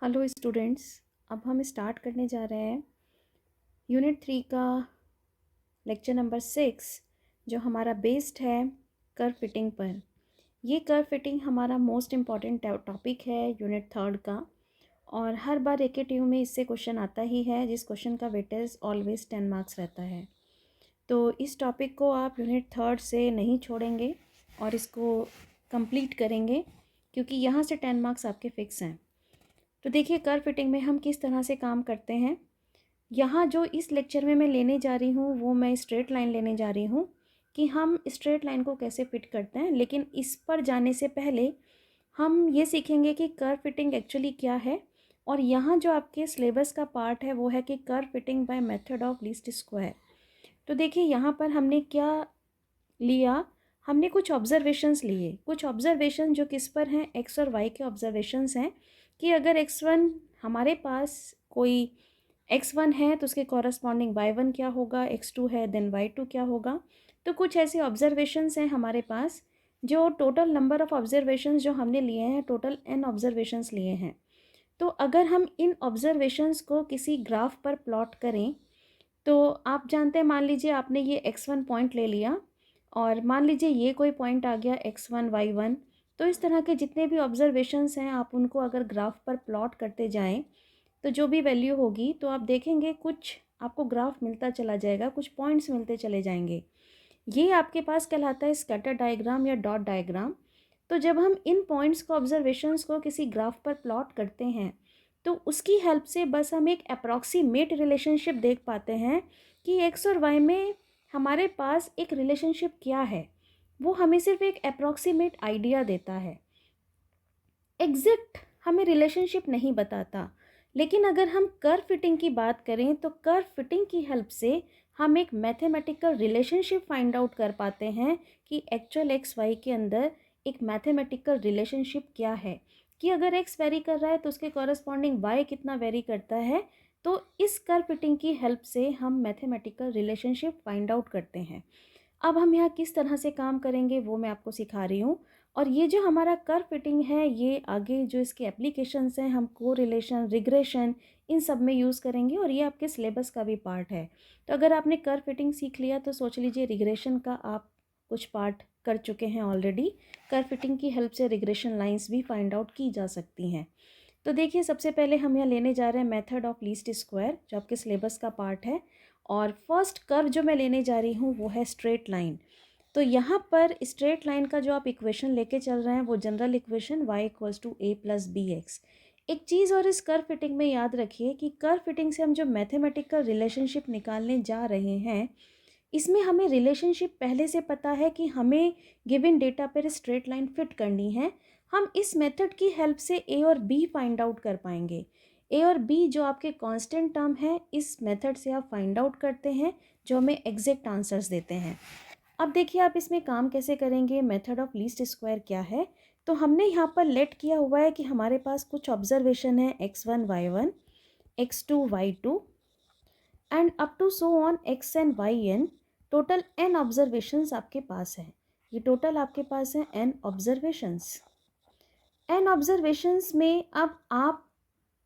Hello students. अब हम start करने जा रहे हैं यूनिट 3 का लेक्चर नंबर 6 जो हमारा बेस्ड है कर्व फिटिंग पर। ये कर्व फिटिंग हमारा मोस्ट इम्पॉर्टेंट टॉपिक है यूनिट 3 का, और हर बार एकेटीयू में इससे क्वेश्चन आता ही है, जिस क्वेश्चन का वेटेज ऑलवेज 10 मार्क्स रहता है। तो इस टॉपिक को आप यूनिट 3 से नहीं छोड़ेंगे और इसको कंप्लीट करेंगे, क्योंकि यहाँ से 10 मार्क्स आपके फिक्स हैं। तो देखिए कर्व फिटिंग में हम किस तरह से काम करते हैं। यहाँ जो इस लेक्चर में मैं लेने जा रही हूँ वो मैं स्ट्रेट लाइन लेने जा रही हूँ कि हम स्ट्रेट लाइन को कैसे फिट करते हैं। लेकिन इस पर जाने से पहले हम ये सीखेंगे कि कर्व फिटिंग एक्चुअली क्या है। और यहाँ जो आपके सिलेबस का पार्ट है वो है कि curve fitting by method of least square. तो देखिए यहाँ पर हमने क्या लिया, हमने कुछ ऑब्जर्वेशंस लिए। कुछ ऑब्जर्वेशन जो किस पर हैं, एक्स और वाई के ऑब्जर्वेशंस हैं कि अगर x1 हमारे पास कोई x1 है तो उसके कॉरस्पॉन्डिंग y1 क्या होगा, x2 है देन y2 क्या होगा। तो कुछ ऐसे ऑब्जर्वेशंस हैं हमारे पास, जो टोटल नंबर ऑफ़ ऑब्जर्वेशंस जो हमने लिए हैं, टोटल n ऑब्जर्वेशंस लिए हैं। तो अगर हम इन ऑब्जर्वेशंस को किसी ग्राफ पर प्लॉट करें, तो आप जानते हैं, मान लीजिए आपने ये x1 पॉइंट ले लिया और मान लीजिए ये कोई पॉइंट आ गया x1 y1। तो इस तरह के जितने भी ऑब्जर्वेशंस हैं आप उनको अगर ग्राफ पर प्लॉट करते जाएं तो जो भी वैल्यू होगी तो आप देखेंगे कुछ आपको ग्राफ मिलता चला जाएगा, कुछ पॉइंट्स मिलते चले जाएंगे। ये आपके पास कहलाता है स्कैटर डायग्राम या डॉट डायग्राम। तो जब हम इन पॉइंट्स को, ऑब्जर्वेशंस को किसी ग्राफ पर प्लॉट करते हैं तो उसकी हेल्प से बस हम एक अप्रॉक्सीमेट रिलेशनशिप देख पाते हैं कि एक्स और वाई में हमारे पास एक रिलेशनशिप क्या है। वो हमें सिर्फ एक अप्रॉक्सीमेट आइडिया देता है, एग्जैक्ट हमें रिलेशनशिप नहीं बताता। लेकिन अगर हम कर्व फिटिंग की बात करें तो कर्व फिटिंग की हेल्प से हम एक मैथमेटिकल रिलेशनशिप फाइंड आउट कर पाते हैं कि एक्चुअल एक्स वाई के अंदर एक मैथमेटिकल रिलेशनशिप क्या है, कि अगर एक्स वेरी कर रहा है तो उसके कॉरस्पॉन्डिंग वाई कितना वेरी करता है। तो इस कर्व फिटिंग की हेल्प से हम मैथमेटिकल रिलेशनशिप फाइंड आउट करते हैं। अब हम यहाँ किस तरह से काम करेंगे वो मैं आपको सिखा रही हूँ। और ये जो हमारा कर्व फिटिंग है, ये आगे जो इसके एप्लीकेशंस हैं, हम कोरिलेशन, रिग्रेशन, इन सब में यूज़ करेंगे, और ये आपके सिलेबस का भी पार्ट है। तो अगर आपने कर्व फिटिंग सीख लिया तो सोच लीजिए रिग्रेशन का आप कुछ पार्ट कर चुके हैं ऑलरेडी। कर्व फिटिंग की हेल्प से रिग्रेशन लाइन्स भी फाइंड आउट की जा सकती हैं। तो देखिए सबसे पहले हम यहाँ लेने जा रहे हैं मेथड ऑफ लीस्ट स्क्वायर, जो आपके सिलेबस का पार्ट है। और फर्स्ट कर्व जो मैं लेने जा रही हूँ वो है स्ट्रेट लाइन। तो यहाँ पर स्ट्रेट लाइन का जो आप इक्वेशन लेके चल रहे हैं वो general equation y equals to a plus b x. एक चीज़ और इस कर्व फिटिंग में याद रखिए कि कर्व फिटिंग से हम जो मैथमेटिकल रिलेशनशिप निकालने जा रहे हैं, इसमें हमें रिलेशनशिप पहले से पता है कि हमें गिवन डेटा पर स्ट्रेट लाइन फिट करनी है। हम इस मेथड की हेल्प से ए और बी फाइंड आउट कर पाएंगे। ए और बी जो आपके कांस्टेंट टर्म है, इस मेथड से आप फाइंड आउट करते हैं, जो हमें एग्जैक्ट आंसर्स देते हैं। अब देखिए आप इसमें काम कैसे करेंगे, मेथड ऑफ लीस्ट स्क्वायर क्या है। तो हमने यहाँ पर लेट किया हुआ है कि हमारे पास कुछ ऑब्जर्वेशन है x1 y1, x2 y2 and up to so on xn yn। Total n observations आपके पास है। ये टोटल आपके पास है n ऑब्जर्वेशंस। n ऑब्जर्वेशंस में अब आप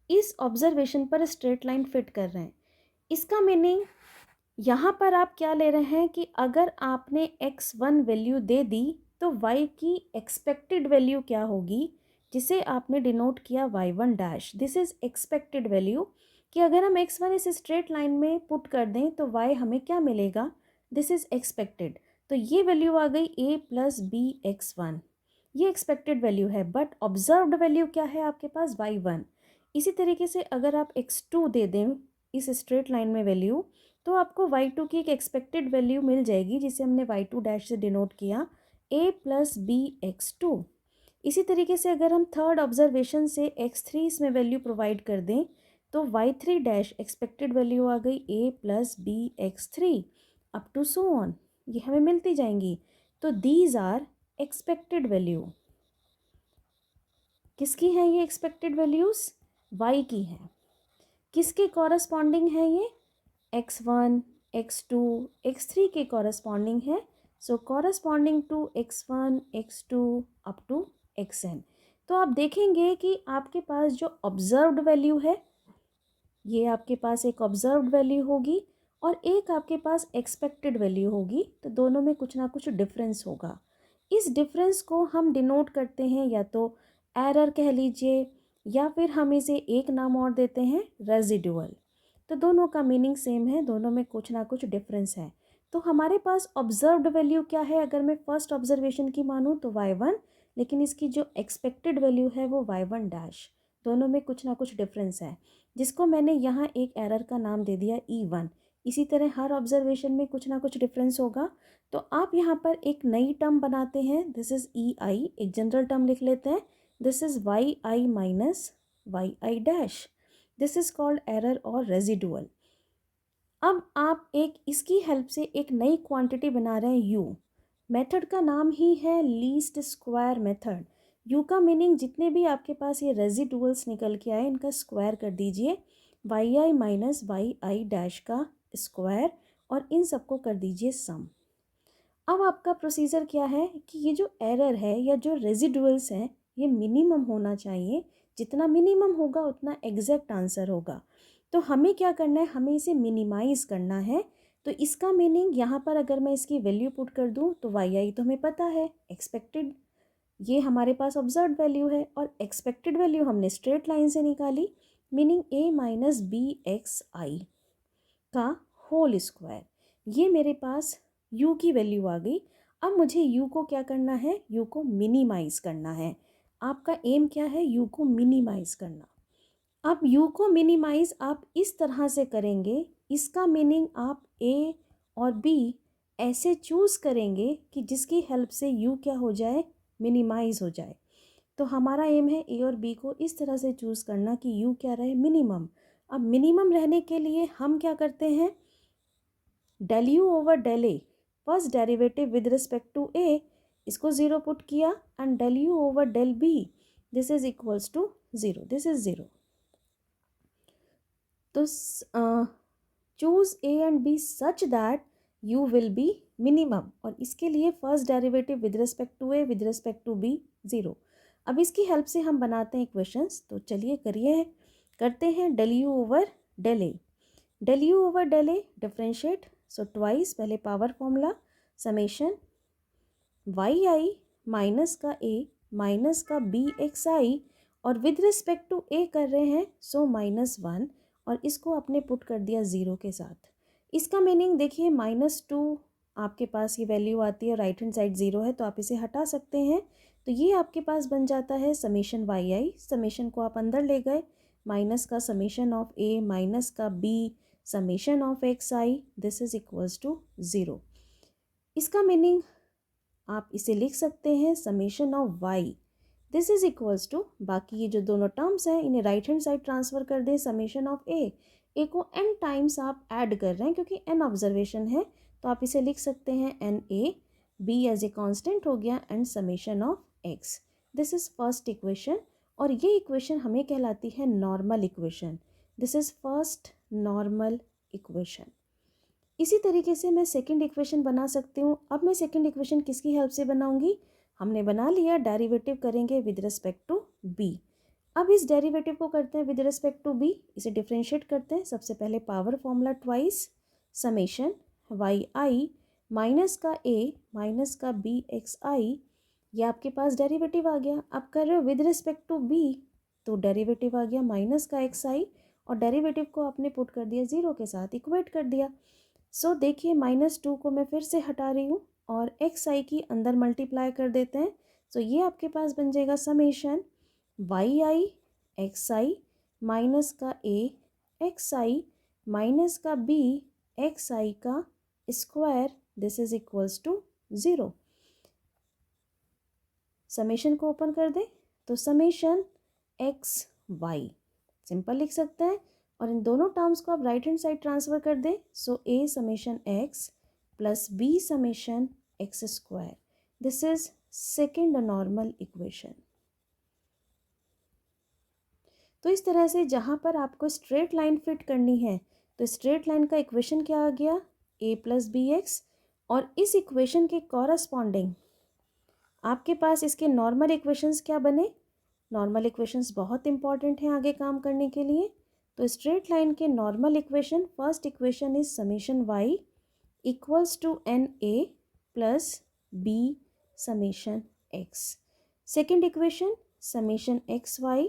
इस ऑब्जर्वेशन पर स्ट्रेट लाइन फिट कर रहे हैं। इसका मीनिंग यहाँ पर आप क्या ले रहे हैं कि अगर आपने x1 वैल्यू दे दी तो y की एक्सपेक्टेड वैल्यू क्या होगी, जिसे आपने डिनोट किया y1 dash. This is expected value, कि अगर हम x1 इस स्ट्रेट लाइन में पुट कर दें तो y हमें क्या मिलेगा, दिस इज एक्सपेक्टेड। तो ये वैल्यू आ गई a प्लस बी x1, ये एक्सपेक्टेड वैल्यू है। बट ऑब्जर्व्ड वैल्यू क्या है आपके पास, y1। इसी तरीके से अगर आप x2 दे दें इस स्ट्रेट लाइन में वैल्यू, तो आपको y2 की एक एक्सपेक्टेड वैल्यू मिल जाएगी, जिसे हमने y2 डैश से डिनोट किया, a प्लस बी x2। इसी तरीके से अगर हम थर्ड ऑब्जर्वेशन से x3 इसमें वैल्यू प्रोवाइड कर दें तो y3 डैश एक्सपेक्टेड वैल्यू आ गई a plus b x3 up to so on, ये हमें मिलती जाएंगी। तो दीज आर एक्सपेक्टेड वैल्यू। किसकी है ये एक्सपेक्टेड वैल्यूज़, y की है। किसके कॉरस्पॉन्डिंग है ये, x1 x2 x3 के कॉरस्पॉन्डिंग है। So corresponding to x1 x2 up to xn। तो आप देखेंगे कि आपके पास जो ऑब्जर्व्ड वैल्यू है, ये आपके पास एक ऑब्जर्व्ड वैल्यू होगी और एक आपके पास एक्सपेक्टेड वैल्यू होगी, तो दोनों में कुछ ना कुछ डिफरेंस होगा। इस डिफरेंस को हम डिनोट करते हैं या तो एरर कह लीजिए, या फिर हम इसे एक नाम और देते हैं, रेजिडुअल। तो दोनों का मीनिंग सेम है, दोनों में कुछ ना कुछ डिफरेंस है। तो हमारे पास ऑब्जर्व्ड वैल्यू क्या है, अगर मैं फर्स्ट ऑब्जर्वेशन की मानूँ तो y1, लेकिन इसकी जो एक्सपेक्टेड वैल्यू है वो y1 डैश। दोनों में कुछ ना कुछ डिफरेंस है, जिसको मैंने यहाँ एक एरर का नाम दे दिया E1। इसी तरह हर ऑब्जर्वेशन में कुछ ना कुछ डिफरेंस होगा। तो आप यहाँ पर एक नई टर्म बनाते हैं, दिस इज़ EI, एक जनरल टर्म लिख लेते हैं, this is YI minus YI dash. This is called error और रेजिडुअल। अब आप एक इसकी हेल्प से एक नई क्वांटिटी बना रहे हैं U। मेथड का नाम ही है लीस्ट स्क्वायर मेथड। U का मीनिंग जितने भी आपके पास ये रेजिडुअल्स निकल के आए इनका स्क्वायर कर दीजिए, YI माइनस YI डैश का स्क्वायर, और इन सबको कर दीजिए सम। अब आपका प्रोसीजर क्या है कि ये जो एरर है या जो रेजिडुअल्स हैं ये मिनिमम होना चाहिए, जितना मिनिमम होगा उतना एग्जैक्ट आंसर होगा। तो हमें क्या करना है, हमें इसे मिनिमाइज़ करना है। तो इसका मीनिंग यहाँ पर अगर मैं इसकी वैल्यू पुट कर दूँ तो YI तो हमें पता है, एक्सपेक्टेड ये हमारे पास ऑब्जर्व वैल्यू है, और एक्सपेक्टेड वैल्यू हमने स्ट्रेट लाइन से निकाली, मीनिंग A माइनस BXI का होल स्क्वायर। ये मेरे पास U की वैल्यू आ गई। अब मुझे U को क्या करना है, U को मिनिमाइज़ करना है। आपका एम क्या है, U को मिनिमाइज़ करना। अब U को मिनिमाइज़ आप इस तरह से करेंगे, इसका मीनिंग आप A और B ऐसे चूज़ करेंगे कि जिसकी हेल्प से U क्या हो जाए, मिनिमाइज़ हो जाए। तो हमारा एम है A और B को इस तरह से चूज़ करना कि U क्या रहे, मिनिमम। अब मिनिमम रहने के लिए हम क्या करते हैं, del U over del A, first derivative with respect to A, इसको ज़ीरो पुट किया, and del U over del B, this is equals to zero, this is zero. तो choose A and B such that U will be minimum, और इसके लिए first derivative with respect to A with respect to B zero. अब इसकी help से हम बनाते हैं इक्वेशंस, तो चलिए करते हैं del U over del A। Del U over del A differentiate, so twice, पहले power formula, summation YI minus का A माइनस का BXI, और विद रिस्पेक्ट टू A कर रहे हैं सो -1, और इसको आपने पुट कर दिया ज़ीरो के साथ। इसका मीनिंग देखिए, -2 आपके पास ये वैल्यू आती है, राइट हैंड साइड ज़ीरो है तो आप इसे हटा सकते हैं। तो ये आपके पास बन जाता है समेशन YI, समेशन को आप अंदर ले गए, माइनस का समेशन ऑफ A माइनस का B summation of XI, this is equals to zero. इसका मीनिंग आप इसे लिख सकते हैं summation of Y, this is equals to, बाकी ये जो दोनों टर्म्स हैं इन्हें राइट हैंड साइड ट्रांसफ़र कर दें, समेशन ऑफ A को n टाइम्स आप ऐड कर रहे हैं क्योंकि n ऑब्जर्वेशन है, तो आप इसे लिख सकते हैं NA, B as a constant हो गया, and summation of X, this is first equation. और ये इक्वेशन हमें कहलाती है normal equation, this is first normal equation. इसी तरीके से मैं सेकंड इक्वेशन बना सकती हूँ। अब मैं सेकंड इक्वेशन किसकी हेल्प से बनाऊंगी, हमने बना लिया, डेरिवेटिव करेंगे विद रिस्पेक्ट टू B। अब इस डेरिवेटिव को करते हैं विद रिस्पेक्ट टू B, इसे डिफ्रेंशिएट करते हैं। सबसे पहले power formula twice, summation YI minus का A माइनस का BXI, ये आपके पास डेरिवेटिव आ गया। अब कर रहे हो विद रिस्पेक्ट टू B, तो डेरिवेटिव आ गया माइनस का XI, और डेरिवेटिव को आपने पुट कर दिया ज़ीरो के साथ, इक्वेट कर दिया। सो देखिए, -2 को मैं फिर से हटा रही हूँ और XI की अंदर मल्टीप्लाई कर देते हैं। सो ये आपके पास बन जाएगा समेशन YI XI माइनस का A XI माइनस का B XI का square, this is equals to zero. Summation को ओपन कर दें तो समेशन XY सिंपल लिख सकते हैं, और इन दोनों टर्म्स को आप राइट हैंड साइड ट्रांसफ़र कर दें, सो A summation X plus B summation X square, this is second normal equation. तो इस तरह से जहाँ पर आपको स्ट्रेट लाइन फिट करनी है, तो स्ट्रेट लाइन का इक्वेशन क्या आ गया, A प्लस BX, और इस इक्वेशन के कॉरस्पॉन्डिंग आपके पास इसके नॉर्मल इक्वेशंस क्या बने, नॉर्मल इक्वेशंस बहुत इंपॉर्टेंट हैं आगे काम करने के लिए। तो स्ट्रेट लाइन के normal equation, first equation is summation y equals to n a plus b summation x. Second equation summation x y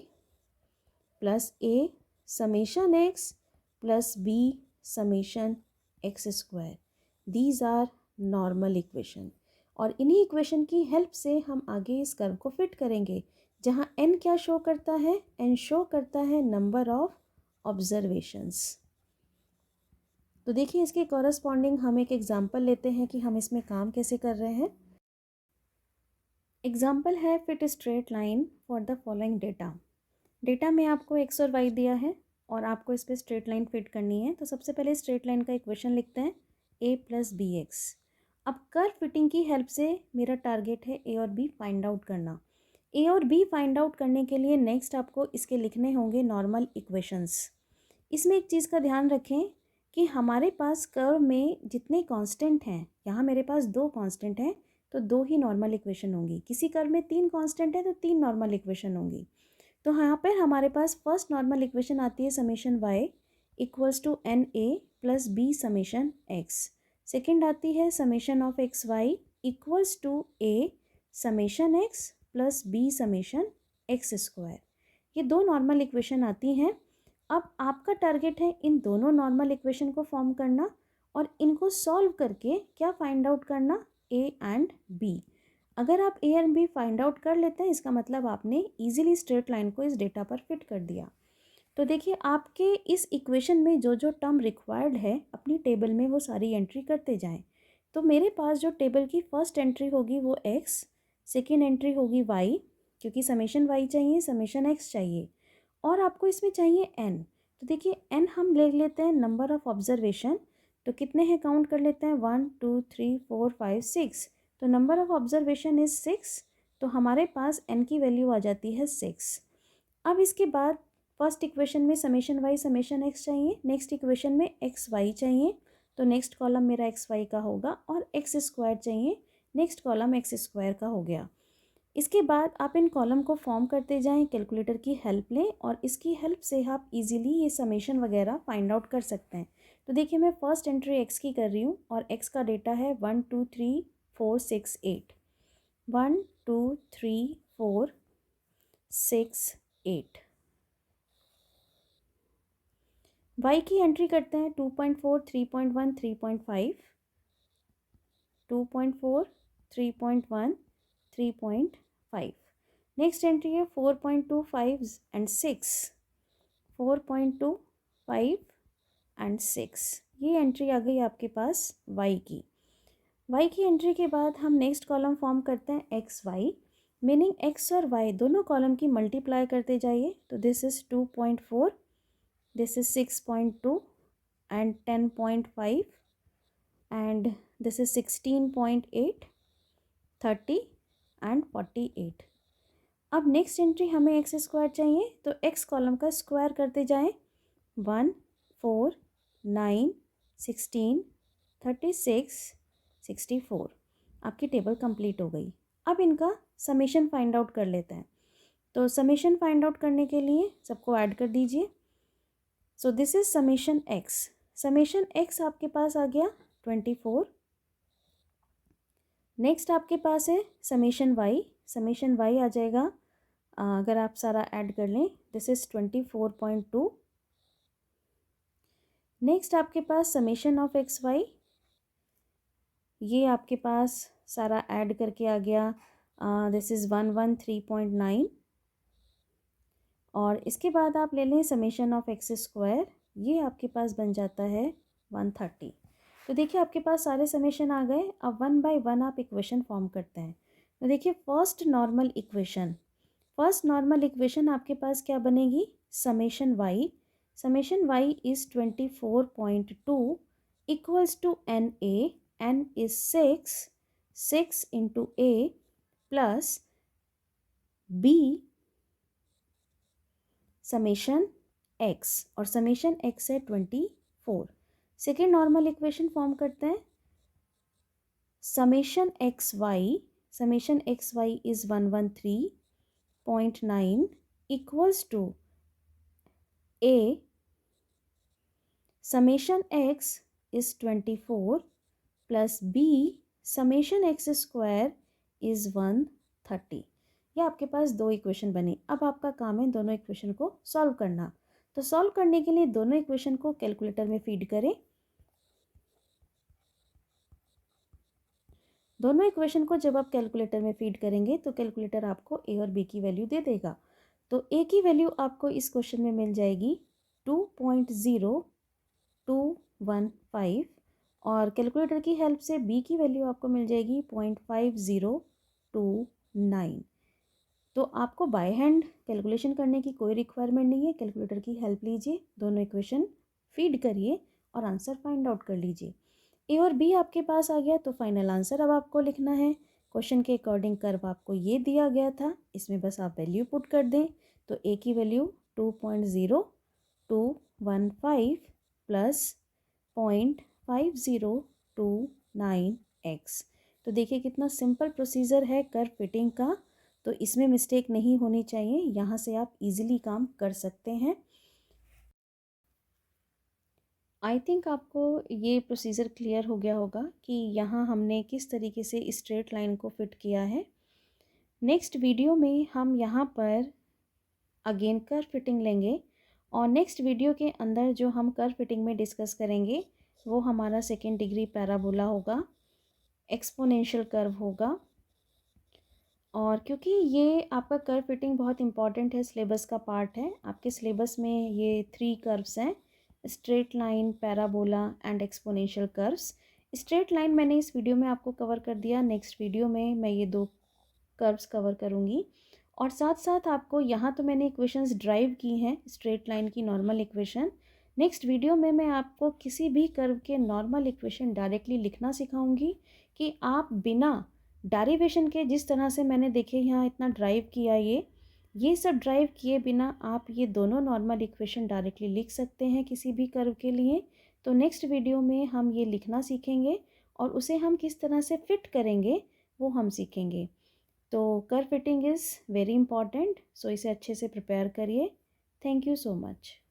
plus a summation x plus b summation x square. These are normal equation, और इन्हीं equation की help से हम आगे इस curve को fit करेंगे, जहाँ n क्या शो करता है, n शो करता है नंबर ऑफ ऑब्जर्वेशंस। तो देखिए इसके कॉरस्पॉन्डिंग हम एक एग्जाम्पल लेते हैं कि हम इसमें काम कैसे कर रहे हैं। एग्जाम्पल है fit straight line for the following data. Data में आपको एक्स और वाई दिया है और आपको इस पर स्ट्रेट लाइन फिट करनी है। तो सबसे पहले स्ट्रेट लाइन का इक्वेशन लिखते हैं a प्लस बी एक्स। अब कर्व फिटिंग की हेल्प से मेरा टारगेट है a और b फाइंड आउट करना। a और b फाइंड आउट करने के लिए नेक्स्ट आपको इसके लिखने होंगे नॉर्मल इक्वेशंस। इसमें एक चीज़ का ध्यान रखें कि हमारे पास कर्व में जितने कांस्टेंट हैं, यहाँ मेरे पास 2 कांस्टेंट हैं तो 2 ही नॉर्मल इक्वेशन होंगी। किसी कर्व में 3 कांस्टेंट है तो 3 नॉर्मल इक्वेशन होंगी। तो यहाँ पर हमारे पास फर्स्ट नॉर्मल इक्वेशन आती है summation y equals to n a plus b summation x. Second आती है summation of x y equals to a summation x plus b summation x square. ये 2 नॉर्मल इक्वेशन आती हैं। अब आपका टारगेट है इन दोनों नॉर्मल इक्वेशन को फॉर्म करना और इनको सॉल्व करके क्या फाइंड आउट करना, ए एंड बी। अगर आप a and b find out कर लेते हैं इसका मतलब आपने इजीली स्ट्रेट लाइन को इस डेटा पर फिट कर दिया। तो देखिए आपके इस इक्वेशन में जो जो टर्म रिक्वायर्ड है अपनी टेबल में वो सारी एंट्री करते जाएं। तो मेरे पास जो टेबल की फर्स्ट एंट्री होगी वो एक्स, सेकेंड एंट्री होगी वाई क्योंकि समेशन वाई चाहिए, समेशन एक्स चाहिए, और आपको इसमें चाहिए एन। तो देखिए एन हम ले लेते हैं नंबर ऑफ ऑब्जर्वेशन। तो कितने हैं काउंट कर लेते हैं, 1 2 3 4 5 6। तो नंबर ऑफ ऑब्जर्वेशन इज 6। तो हमारे पास एन की वैल्यू आ जाती है 6। अब इसके बाद फर्स्ट इक्वेशन में समेशन वाई समेशन एक्स चाहिए, नेक्स्ट इक्वेशन में एक्स वाई चाहिए, तो नेक्स्ट कॉलम मेरा एक्स वाई का होगा, और एक्स स्क्वायर चाहिए, नेक्स्ट कॉलम एक्स स्क्वायर का हो गया। इसके बाद आप इन कॉलम को फॉर्म करते जाएं, कैलकुलेटर की हेल्प लें और इसकी हेल्प से आप इजीली ये समेशन वगैरह फाइंड आउट कर सकते हैं। तो देखिए मैं फर्स्ट एंट्री एक्स की कर रही हूँ और एक्स का डेटा है 1 2 3 4 6 8, 1 2 3 4 6 8। वाई की एंट्री करते हैं 2.4 3.1 3.5, 2.4 3.1 3.5। नेक्स्ट एंट्री है 4.2 5 एंड 6, 4.2 5 एंड 6। ये एंट्री आ गई आपके पास वाई की। वाई की एंट्री के बाद हम नेक्स्ट कॉलम फॉर्म करते हैं एक्स वाई, मीनिंग एक्स और वाई दोनों कॉलम की मल्टीप्लाई करते जाइए। तो this is 2.4, this is 6.2 and 10.5 and this is 16.8, 30 and 48। अब नेक्स्ट एंट्री हमें एक्स स्क्वायर चाहिए तो एक्स कॉलम का स्क्वायर करते जाएं, 1 4 9 16 36 64। आपकी टेबल कंप्लीट हो गई। अब इनका समेशन फाइंड आउट कर लेते हैं। तो समेशन फाइंड आउट करने के लिए सबको ऐड कर दीजिए। So this is summation x. Summation x आपके पास आ गया 24। नेक्स्ट आपके पास है समेशन वाई। समेशन वाई आ जाएगा, अगर आप सारा ऐड कर लें, दिस इज 24.2। नेक्स्ट आपके पास समेशन ऑफ एक्स वाई, ये आपके पास सारा ऐड करके आ गया, दिस इज़ 113.9। और इसके बाद आप ले लें समेशन ऑफ एक्स स्क्वायर, ये आपके पास बन जाता है 130। तो देखिए आपके पास सारे समेशन आ गए। अब 1 बाय 1 आप इक्वेशन फॉर्म करते हैं। तो देखिए फर्स्ट नॉर्मल इक्वेशन आपके पास क्या बनेगी, summation y. Summation y is 24.2 equals to n a, n is 6 into a plus b summation x, और समेशन एक्स है 24। सेकेंड नॉर्मल इक्वेशन फॉर्म करते हैं, summation x y is 113 0.9 equals to a summation x is 24 plus b summation x square is 130। ये आपके पास दो equation बने। अब आपका काम है दोनों इक्वेशन को सॉल्व करना। तो सॉल्व करने के लिए दोनों इक्वेशन को कैलकुलेटर में फीड करें। दोनों इक्वेशन को जब आप कैलकुलेटर में फीड करेंगे तो कैलकुलेटर आपको ए और बी की वैल्यू दे देगा। तो ए की वैल्यू आपको इस क्वेश्चन में मिल जाएगी 2.0215 और कैलकुलेटर की हेल्प से बी की वैल्यू आपको मिल जाएगी 0.5029। तो आपको बाय हैंड कैलकुलेशन करने की कोई रिक्वायरमेंट नहीं है। कैलकुलेटर की हेल्प लीजिए, दोनों इक्वेशन फीड करिए और आंसर फाइंड आउट कर लीजिए। ए और बी आपके पास आ गया तो फाइनल आंसर अब आपको लिखना है। क्वेश्चन के अकॉर्डिंग कर्व आपको ये दिया गया था, इसमें बस आप वैल्यू पुट कर दें। तो ए की वैल्यू 2.0215 प्लस 0.5029x। तो देखिए कितना सिंपल प्रोसीजर है कर्व फिटिंग का। तो इसमें मिस्टेक नहीं होनी चाहिए, यहाँ से आप इजीली काम कर सकते हैं। आई थिंक आपको ये प्रोसीजर क्लियर हो गया होगा कि यहाँ हमने किस तरीके से स्ट्रेट लाइन को फिट किया है। नेक्स्ट वीडियो में हम यहाँ पर अगेन कर्व फिटिंग लेंगे और नेक्स्ट वीडियो के अंदर जो हम कर्व फिटिंग में डिस्कस करेंगे वो हमारा सेकेंड डिग्री पैराबोला होगा, एक्सपोनेंशियल कर्व होगा। और क्योंकि ये आपका कर्व फिटिंग बहुत इंपॉर्टेंट है, सिलेबस का पार्ट है, आपके सिलेबस में ये 3 कर्व्स हैं, straight line, parabola and exponential curves. Straight line मैंने इस वीडियो में आपको कवर कर दिया, नेक्स्ट वीडियो में मैं ये 2 कर्व्स कवर करूँगी। और साथ साथ आपको यहाँ तो मैंने इक्वेशंस ड्राइव की हैं, स्ट्रेट लाइन की नॉर्मल इक्वेशन। नेक्स्ट वीडियो में मैं आपको किसी भी कर्व के नॉर्मल इक्वेशन डायरेक्टली लिखना सिखाऊंगी कि आप बिना डेरिवेशन के, जिस तरह से मैंने देखे यहाँ इतना ड्राइव किया, ये सब ड्राइव किए बिना आप ये दोनों नॉर्मल इक्वेशन डायरेक्टली लिख सकते हैं किसी भी कर्व के लिए। तो नेक्स्ट वीडियो में हम ये लिखना सीखेंगे और उसे हम किस तरह से फिट करेंगे वो हम सीखेंगे। तो curve fitting is very important, so इसे अच्छे से प्रिपेयर करिए। Thank you so much.